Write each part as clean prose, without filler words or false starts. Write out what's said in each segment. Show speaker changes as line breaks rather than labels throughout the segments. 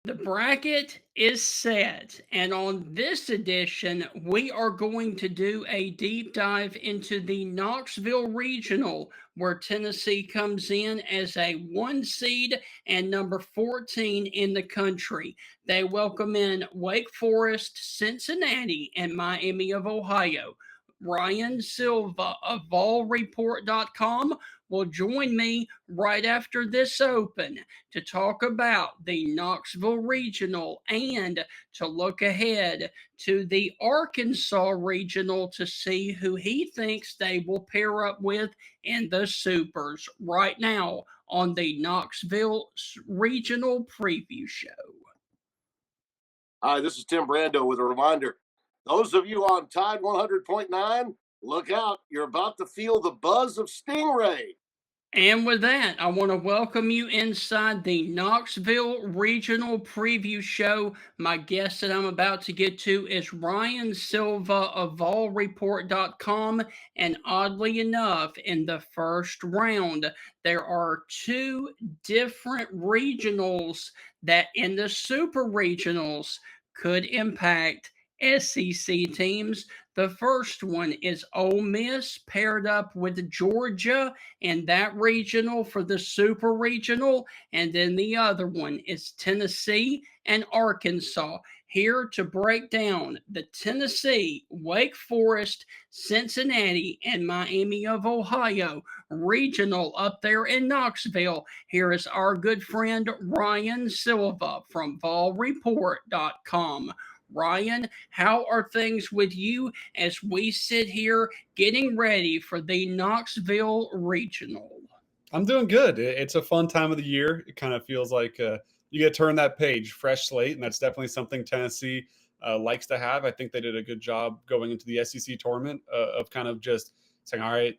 The bracket is set, and on this edition, we are going to do a deep dive into the Knoxville Regional, where Tennessee comes in as a 1 seed and number 14 in the country. They welcome in Wake Forest, Cincinnati, and Miami of Ohio. Ryan Silva of VolReport.com will join me right after this open to talk about the Knoxville Regional and to look ahead to the Arkansas Regional to see who he thinks they will pair up with in the Supers right now on the Knoxville Regional Preview Show.
Hi, this is Tim Brando with a reminder. Those of you on Tide 100.9, look out. You're about to feel the buzz of Stingray.
And with that, I want to welcome you inside the Knoxville Regional Preview Show. My guest that I'm about to get to is Ryan Silva of VolReport.com. And oddly enough, in the first round, there are two different regionals that in the super regionals could impact SEC teams. The first one is Ole Miss paired up with Georgia and that regional for the super regional. And then the other one is Tennessee and Arkansas. Here to break down the Tennessee, Wake Forest, Cincinnati, and Miami of Ohio regional up there in Knoxville. Here is our good friend Ryan Silva from VolReport.com. Ryan, how are things with you as we sit here getting ready for the Knoxville Regional?
I'm doing good. It's a fun time of the year. It kind of feels like you get to turn that page, fresh slate, and that's definitely something Tennessee likes to have. I think they did a good job going into the SEC tournament of kind of just saying, all right,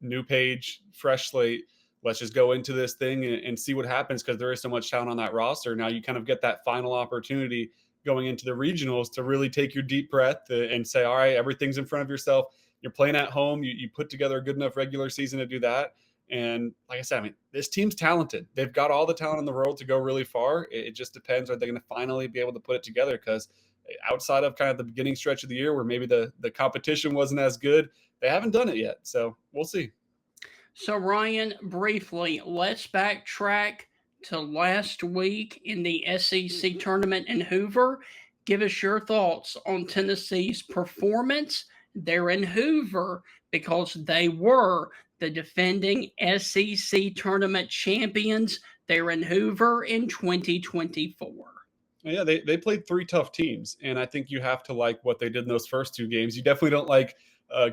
new page, fresh slate. Let's just go into this thing and see what happens because there is so much talent on that roster. Now you kind of get that final opportunity going into the regionals to really take your deep breath and say, all right, everything's in front of yourself. You're playing at home. You put together a good enough regular season to do that. And like I said, I mean, this team's talented. They've got all the talent in the world to go really far. It just depends. Are they going to finally be able to put it together? Because outside of kind of the beginning stretch of the year where maybe the competition wasn't as good, they haven't done it yet. So we'll see.
So, Ryan, briefly, let's backtrack to last week in the SEC tournament in Hoover. Give us your thoughts on Tennessee's performance there in Hoover because they were the defending SEC tournament champions there in Hoover in 2024.
Yeah, they played three tough teams, and I think you have to like what they did in those first two games. You definitely don't like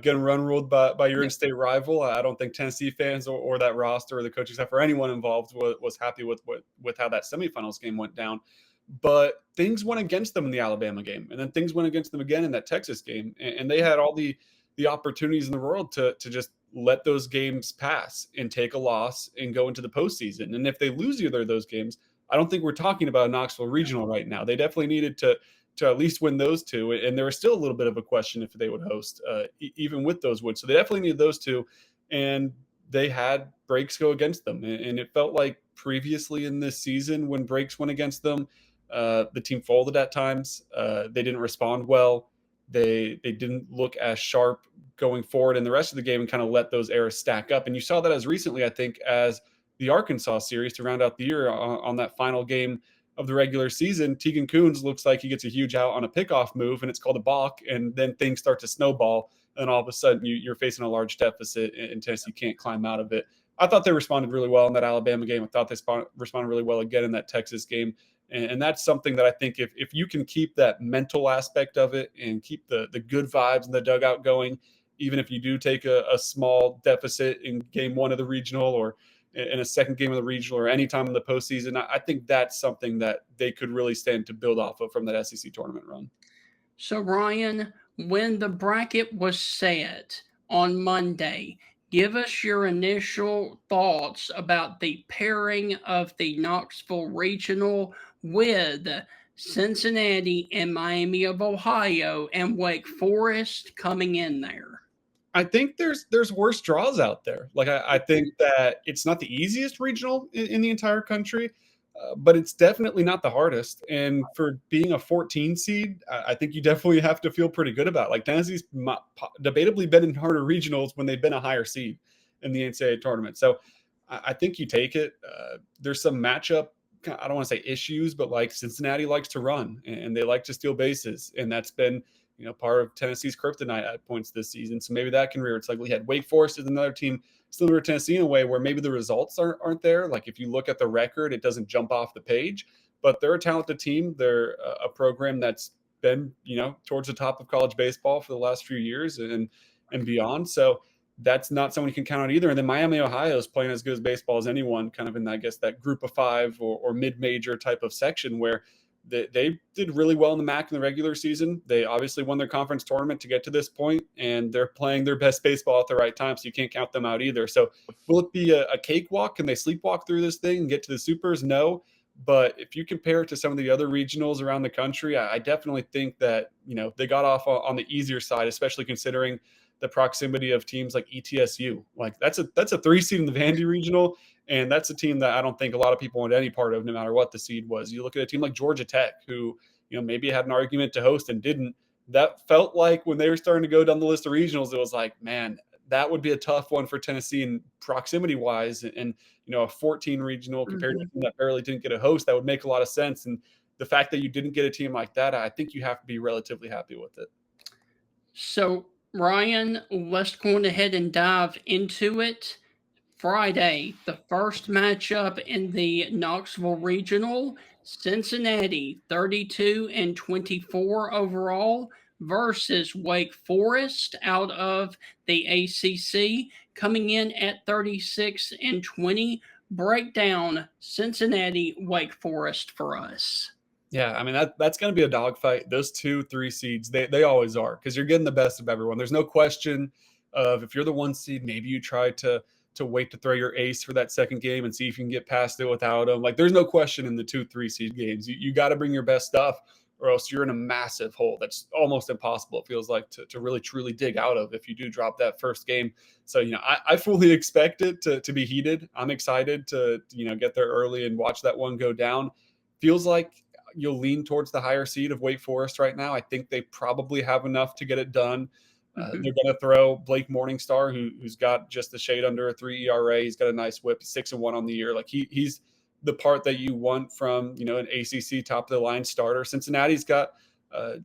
getting run ruled by your in-state rival. I don't think Tennessee fans or that roster or the coaching staff or anyone involved was happy with how that semifinals game went down. But things went against them in the Alabama game, and then things went against them again in that Texas game, and they had all the opportunities in the world to just let those games pass and take a loss and go into the postseason. And if they lose either of those games, I don't think we're talking about a Knoxville Regional right now. They definitely needed to at least win those two, and there was still a little bit of a question if they would host, even with those wins. So they definitely needed those two, and they had breaks go against them, and it felt like previously in this season when breaks went against them, the team folded at times. They didn't respond well. They didn't look as sharp going forward in the rest of the game and kind of let those errors stack up. And you saw that as recently, I think, as the Arkansas series to round out the year on that final game of the regular season. Tegan Coons looks like he gets a huge out on a pickoff move, and it's called a balk, and then things start to snowball, and all of a sudden you're facing a large deficit, and Tennessee can't climb out of it. I thought they responded really well in that Alabama game. I thought they responded really well again in that Texas game. And that's something that I think if you can keep that mental aspect of it and keep the good vibes in the dugout going, even if you do take a small deficit in game one of the regional or in a second game of the regional or any time in the postseason, I think that's something that they could really stand to build off of from that SEC tournament run.
So, Ryan, when the bracket was set on Monday, give us your initial thoughts about the pairing of the Knoxville Regional with Cincinnati and Miami of Ohio and Wake Forest coming in there.
I think there's worse draws out there. Like I think that it's not the easiest regional in the entire country, but it's definitely not the hardest. And for being a 14 seed, I think you definitely have to feel pretty good about it. Like Tennessee's debatably been in harder regionals when they've been a higher seed in the NCAA tournament. So I think you take it. There's some matchup, I don't want to say issues, but like Cincinnati likes to run and they like to steal bases. And that's been, part of Tennessee's kryptonite at points this season. So maybe that can rear its ugly head. Wake Forest is another team similar to Tennessee in a way where maybe the results aren't there. Like if you look at the record, it doesn't jump off the page, but they're a talented team. They're a program that's been, towards the top of college baseball for the last few years and beyond. So that's not someone you can count on either. And then Miami, Ohio is playing as good as baseball as anyone, kind of in, I guess, that group of five or mid-major type of section where they did really well in the MAC in the regular season. They obviously won their conference tournament to get to this point, and they're playing their best baseball at the right time, so you can't count them out either. So will it be a cakewalk? Can they sleepwalk through this thing and get to the supers? No. But if you compare it to some of the other regionals around the country, I definitely think that, they got off on the easier side, especially considering the proximity of teams like ETSU. Like that's a 3 seed in the Vandy Regional. And that's a team that I don't think a lot of people want any part of, no matter what the seed was. You look at a team like Georgia Tech, who, maybe had an argument to host and didn't. That felt like when they were starting to go down the list of regionals, it was like, man, that would be a tough one for Tennessee and proximity wise. And a 14 regional compared to a team that barely didn't get a host, that would make a lot of sense. And the fact that you didn't get a team like that, I think you have to be relatively happy with it.
So, Ryan, let's go ahead and dive into it. Friday, the first matchup in the Knoxville Regional, Cincinnati 32-24 overall versus Wake Forest out of the ACC coming in at 36-20. Break down Cincinnati Wake Forest for us.
Yeah, I mean that's going to be a dogfight. Those 2-3 seeds, they always are, because you're getting the best of everyone. There's no question of, if you're the 1 seed, maybe you try to wait to throw your ace for that second game and see if you can get past it without them. Like there's no question in the 2-3 seed games. You got to bring your best stuff, or else you're in a massive hole that's almost impossible, it feels like, to really truly dig out of if you do drop that first game. So, I fully expect it to be heated. I'm excited to, get there early and watch that one go down. Feels like you'll lean towards the higher seed of Wake Forest right now. I think they probably have enough to get it done. They're going to throw Blake Morningstar, who's got just a shade under a 3 ERA. He's got a nice whip, 6-1 on the year. Like he's the part that you want from, an ACC top of the line starter. Cincinnati's got, a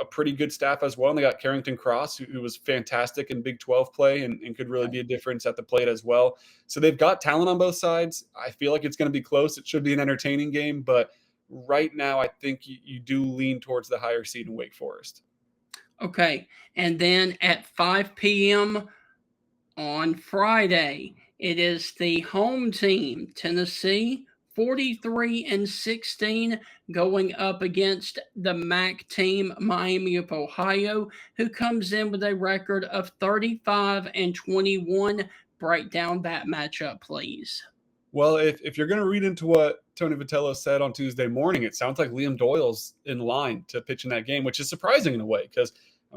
pretty good staff as well. And they got Carrington Cross, who was fantastic in Big 12 play and could really be a difference at the plate as well. So they've got talent on both sides. I feel like it's going to be close. It should be an entertaining game, but right now, I think you do lean towards the higher seed in Wake Forest.
Okay. And then at 5 p.m. on Friday, it is the home team, Tennessee, 43-16, going up against the MAC team, Miami of Ohio, who comes in with a record of 35-21. Break down that matchup, please.
Well, if you're going to read into what Tony Vitello said on Tuesday morning, it sounds like Liam Doyle's in line to pitch in that game, which is surprising in a way because,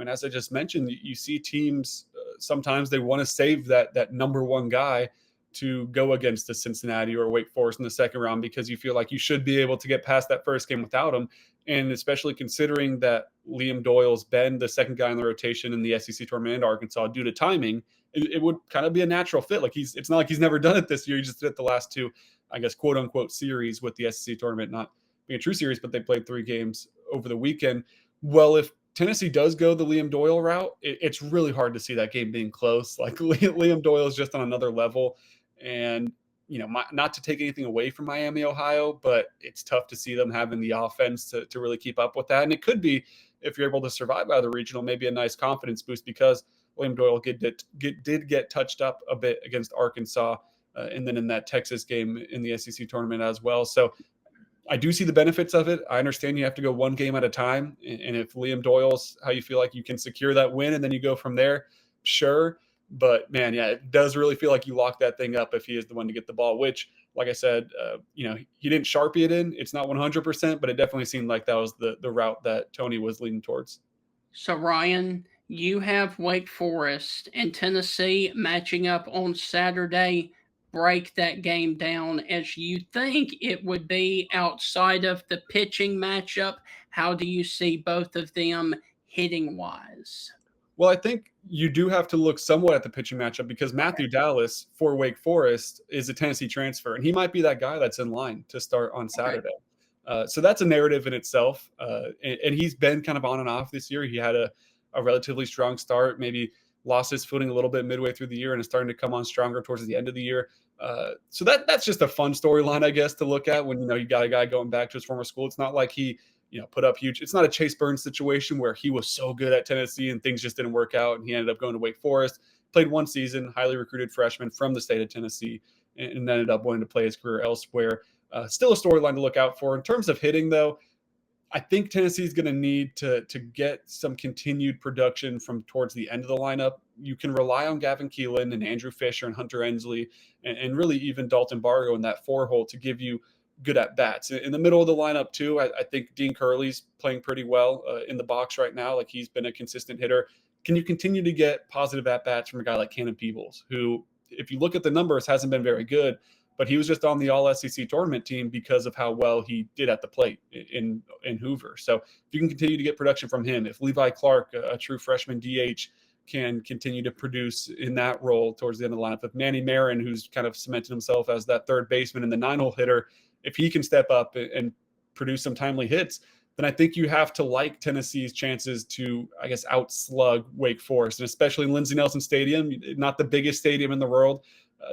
as I just mentioned, you see teams sometimes they want to save that number one guy to go against the Cincinnati or Wake Forest in the second round because you feel like you should be able to get past that first game without him. And especially considering that Liam Doyle's been the second guy in the rotation in the SEC tournament in Arkansas due to timing, it would kind of be a natural fit. Like it's not like he's never done it this year. He just did it the last 2, I guess, quote unquote series with the SEC tournament, not being a true series, but they played 3 games over the weekend. Well, if Tennessee does go the Liam Doyle route, it's really hard to see that game being close. Like Liam Doyle is just on another level. And, not to take anything away from Miami, Ohio, but it's tough to see them having the offense to really keep up with that. And it could be, if you're able to survive out of the regional, maybe a nice confidence boost because Liam Doyle did get touched up a bit against Arkansas and then in that Texas game in the SEC tournament as well. So I do see the benefits of it. I understand you have to go one game at a time. And if Liam Doyle's how you feel like you can secure that win and then you go from there, sure. But man, yeah, it does really feel like you lock that thing up if he is the one to get the ball, which, like I said, he didn't Sharpie it in. It's not 100%, but it definitely seemed like that was the route that Tony was leaning towards.
So, Ryan, you have Wake Forest and Tennessee matching up on Saturday. break that game down as you think it would be outside of the pitching matchup? How do you see both of them hitting wise?
Well, I think you do have to look somewhat at the pitching matchup because Matthew Dallas for Wake Forest is a Tennessee transfer, and he might be that guy that's in line to start on Saturday. So that's a narrative in itself. And he's been kind of on and off this year. He had a relatively strong start, maybe lost his footing a little bit midway through the year and is starting to come on stronger towards the end of the year. So that's just a fun storyline, I guess, to look at when, you got a guy going back to his former school. It's not like he, put up huge. It's not a Chase Burns situation where he was so good at Tennessee and things just didn't work out and he ended up going to Wake Forest, played one season, highly recruited freshman from the state of Tennessee, and ended up wanting to play his career elsewhere. Still a storyline to look out for. In terms of hitting, though, I think Tennessee is going to need to get some continued production from towards the end of the lineup. You can rely on Gavin Keelan and Andrew Fisher and Hunter Ensley and really even Dalton Bargo in that four hole to give you good at bats. In the middle of the lineup, too, I think Dean Curley's playing pretty well in the box right now. Like, he's been a consistent hitter. Can you continue to get positive at bats from a guy like Cannon Peebles, who, if you look at the numbers, hasn't been very good, but he was just on the All-SEC tournament team because of how well he did at the plate in Hoover. So if you can continue to get production from him, if Levi Clark, a true freshman DH, can continue to produce in that role towards the end of the lineup, if Manny Marin, who's kind of cemented himself as that third baseman and the nine-hole hitter, if he can step up and produce some timely hits, then I think you have to like Tennessee's chances to, I guess, outslug Wake Forest, and especially in Lindsey Nelson Stadium, not the biggest stadium in the world.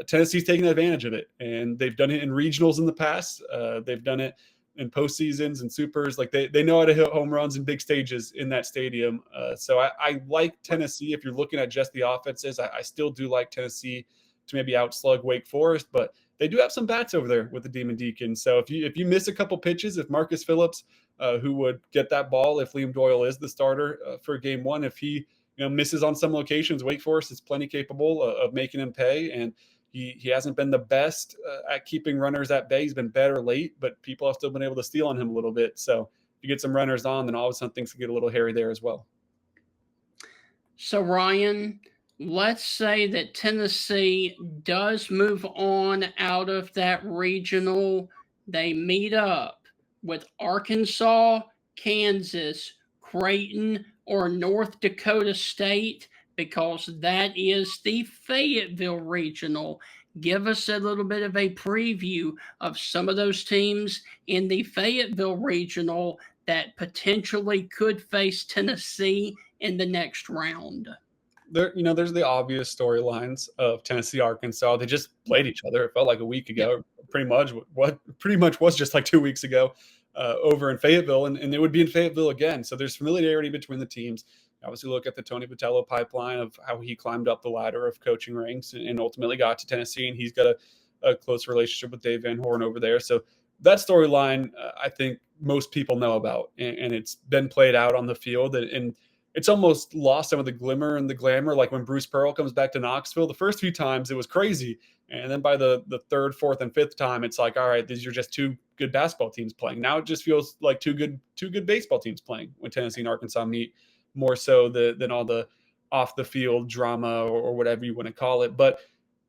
Tennessee's taking advantage of it, and they've done it in regionals in the past. They've done it in postseasons and supers. Like, they know how to hit home runs in big stages in that stadium. So I like Tennessee. If you're looking at just the offenses, I still do like Tennessee to maybe outslug Wake Forest, but they do have some bats over there with the Demon Deacon. So if you miss a couple pitches, if Marcus Phillips, who would get that ball if Liam Doyle is the starter for game one, if he misses on some locations, Wake Forest is plenty capable of making him pay. And he hasn't been the best at keeping runners at bay. He's been better late, but people have still been able to steal on him a little bit. So if you get some runners on, then all of a sudden things can get a little hairy there as well.
So, Ryan, let's say that Tennessee does move on out of that regional. They meet up with Arkansas, Kansas, Creighton, or North Dakota State, because that is the Fayetteville Regional. Give us a little bit of a preview of some of those teams in the Fayetteville Regional that potentially could face Tennessee in the next round.
There's the obvious storylines of Tennessee, Arkansas. They just played each other. It felt like a week ago. Yeah. Pretty much was just like 2 weeks ago over in Fayetteville, and it would be in Fayetteville again. So there's familiarity between the teams. Obviously, look at the Tony Vitello pipeline of how he climbed up the ladder of coaching ranks and ultimately got to Tennessee, and he's got a close relationship with Dave Van Horn over there. So that storyline, I think most people know about, and it's been played out on the field, and it's almost lost some of the glimmer and the glamour. Like when Bruce Pearl comes back to Knoxville, the first few times it was crazy. And then by the third, fourth, and fifth time, it's like, all right, these are just two good basketball teams playing. Now it just feels like two good baseball teams playing when Tennessee and Arkansas meet, more so than all the off the field drama or whatever you want to call it. But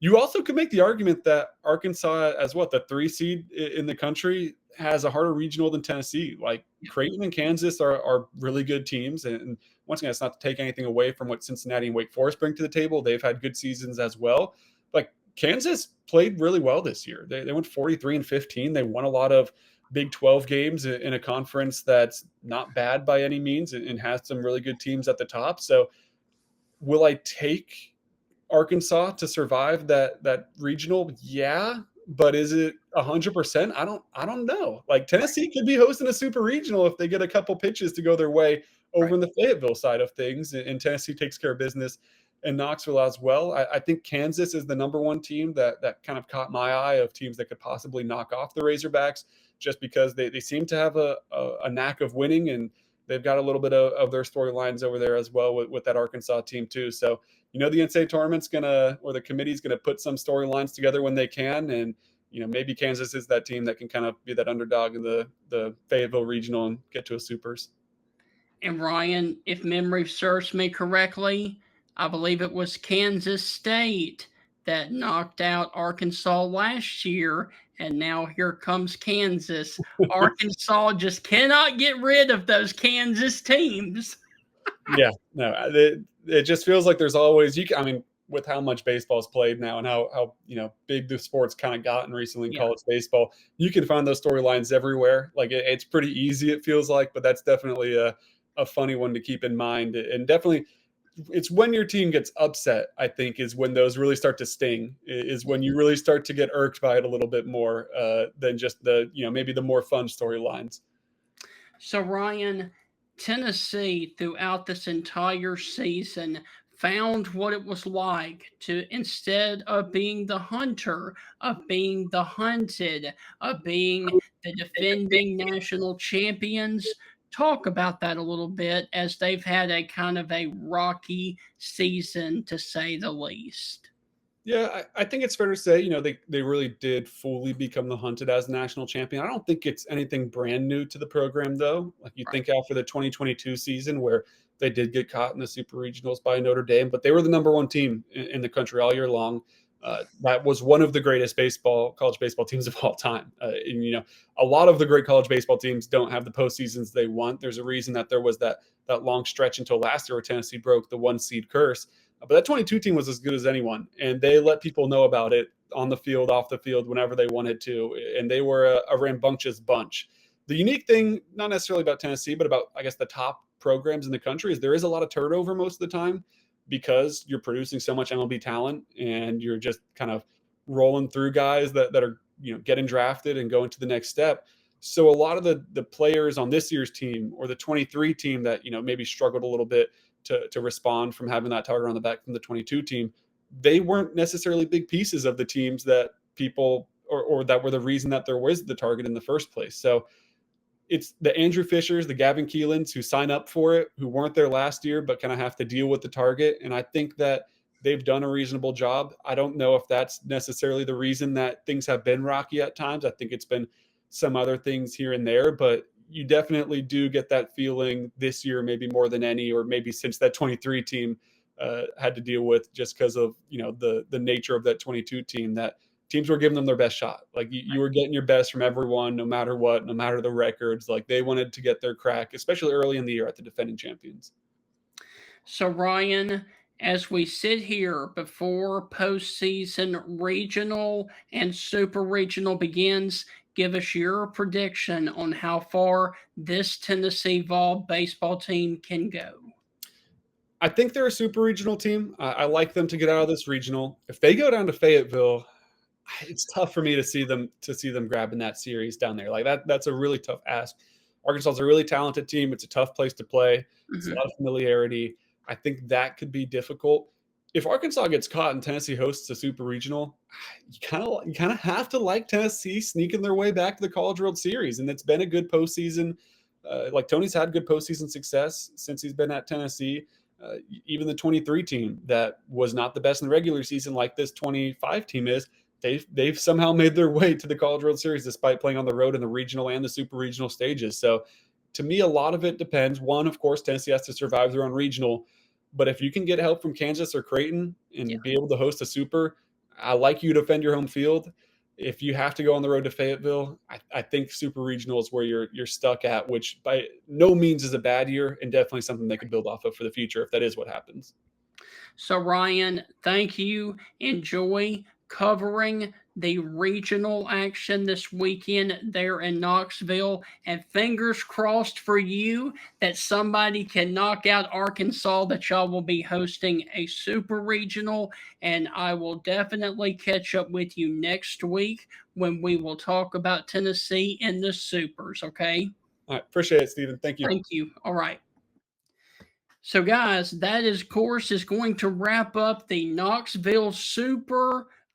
you also could make the argument that Arkansas, as the 3 seed in the country, has a harder regional than Tennessee. Like Creighton and Kansas are really good teams. And once again, it's not to take anything away from what Cincinnati and Wake Forest bring to the table. They've had good seasons as well. Like Kansas played really well this year. They went 43-15. They won a lot of Big 12 games in a conference that's not bad by any means and has some really good teams at the top. So will I take Arkansas to survive that regional? Yeah. But is it 100%? I don't know. Like Tennessee could be hosting a super regional if they get a couple pitches to go their way over in the Fayetteville side of things, and Tennessee takes care of business in Knoxville as well. I think Kansas is the number one team that kind of caught my eye of teams that could possibly knock off the Razorbacks, just because they seem to have a knack of winning, and they've got a little bit of their storylines over there as well with that Arkansas team too. So the NCAA tournament's or the committee's gonna put some storylines together when they can, and maybe Kansas is that team that can kind of be that underdog in the Fayetteville Regional and get to a supers.
And Ryan, if memory serves me correctly, I believe it was Kansas State that knocked out Arkansas last year, and now here comes Kansas. Arkansas just cannot get rid of those Kansas teams.
Yeah, no, it just feels like there's always I mean, with how much baseball's played now and how big the sport's kind of gotten recently in college baseball, you can find those storylines everywhere. Like it's pretty easy, it feels like, but that's definitely a funny one to keep in mind. And definitely, it's when your team gets upset, I think, is when those really start to sting. Is when you really start to get irked by it a little bit more than just the maybe the more fun storylines.
So Ryan, Tennessee throughout this entire season found what it was like to, instead of being the hunter, of being the hunted, of being the defending national champions. Talk about that a little bit, as they've had a kind of a rocky season, to say the least.
Yeah, I think it's fair to say, they really did fully become the hunted as national champion. I don't think it's anything brand new to the program, though. Like you think after the 2022 season, where they did get caught in the super regionals by Notre Dame, but they were the number one team in the country all year long. That was one of the greatest college baseball teams of all time. And a lot of the great college baseball teams don't have the postseasons they want. There's a reason that there was that long stretch until last year where Tennessee broke the 1-seed curse. But that 22 team was as good as anyone, and they let people know about it on the field, off the field, whenever they wanted to, and they were a rambunctious bunch. The unique thing, not necessarily about Tennessee, but about, I guess, the top programs in the country, is there is a lot of turnover most of the time because you're producing so much MLB talent, and you're just kind of rolling through guys that are getting drafted and going to the next step. So a lot of the players on this year's team, or the 23 team that maybe struggled a little bit to respond from having that target on the back from the 22 team, they weren't necessarily big pieces of the teams that people or that were the reason that there was the target in the first place. So it's the Andrew Fishers, the Gavin Keelans who sign up for it, who weren't there last year, but kind of have to deal with the target. And I think that they've done a reasonable job. I don't know if that's necessarily the reason that things have been rocky at times. I think it's been some other things here and there, but you definitely do get that feeling this year, maybe more than any, or maybe since that 23 team had to deal with, just because of the nature of that 22 team, that teams were giving them their best shot. Like you were getting your best from everyone, no matter what, no matter the records. Like they wanted to get their crack, especially early in the year at the defending champions.
So Ryan, as we sit here before postseason regional and super regional begins, give us your prediction on how far this Tennessee Vol baseball team can go.
I think they're a super regional team. I like them to get out of this regional. If they go down to Fayetteville, it's tough for me to see them grabbing that series down there. Like that's a really tough ask. Arkansas is a really talented team. It's a tough place to play. It's a lot of familiarity. I think that could be difficult. If Arkansas gets caught and Tennessee hosts a super regional, you kind of have to like Tennessee sneaking their way back to the College World Series. And it's been a good postseason. Like Tony's had good postseason success since he's been at Tennessee. Even the 23 team that was not the best in the regular season, like this 25 team is, they've somehow made their way to the College World Series despite playing on the road in the regional and the super regional stages. So to me, a lot of it depends. One, of course, Tennessee has to survive their own regional. But if you can get help from Kansas or Creighton and be able to host a super, I like you to defend your home field. If you have to go on the road to Fayetteville, I think super regional is where you're stuck at, which by no means is a bad year, and definitely something they could build off of for the future if that is what happens.
So Ryan, thank you. Enjoy covering the regional action this weekend there in Knoxville, and fingers crossed for you that somebody can knock out Arkansas, that y'all will be hosting a super regional. And I will definitely catch up with you next week when we will talk about Tennessee and the supers. Okay.
All right, appreciate it, Stephen. Thank you.
Thank you. All right. So, guys, that is, of course, is going to wrap up the Knoxville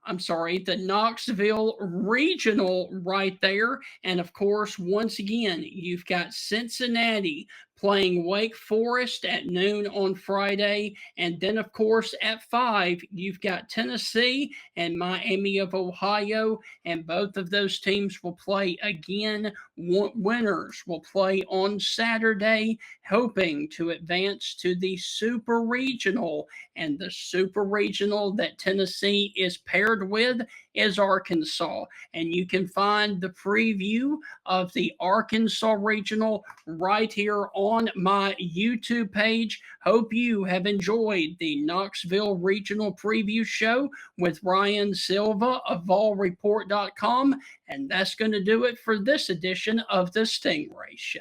the Knoxville Regional right there. And of course, once again, you've got Cincinnati playing Wake Forest at noon on Friday. And then, of course, at 5, you've got Tennessee and Miami of Ohio. And both of those teams will play again. Winners will play on Saturday, hoping to advance to the Super Regional. And the Super Regional that Tennessee is paired with is Arkansas. And you can find the preview of the Arkansas Regional right here on my YouTube page. Hope you have enjoyed the Knoxville Regional Preview Show with Ryan Silva of VolReport.com. And that's going to do it for this edition of the Stingray Show.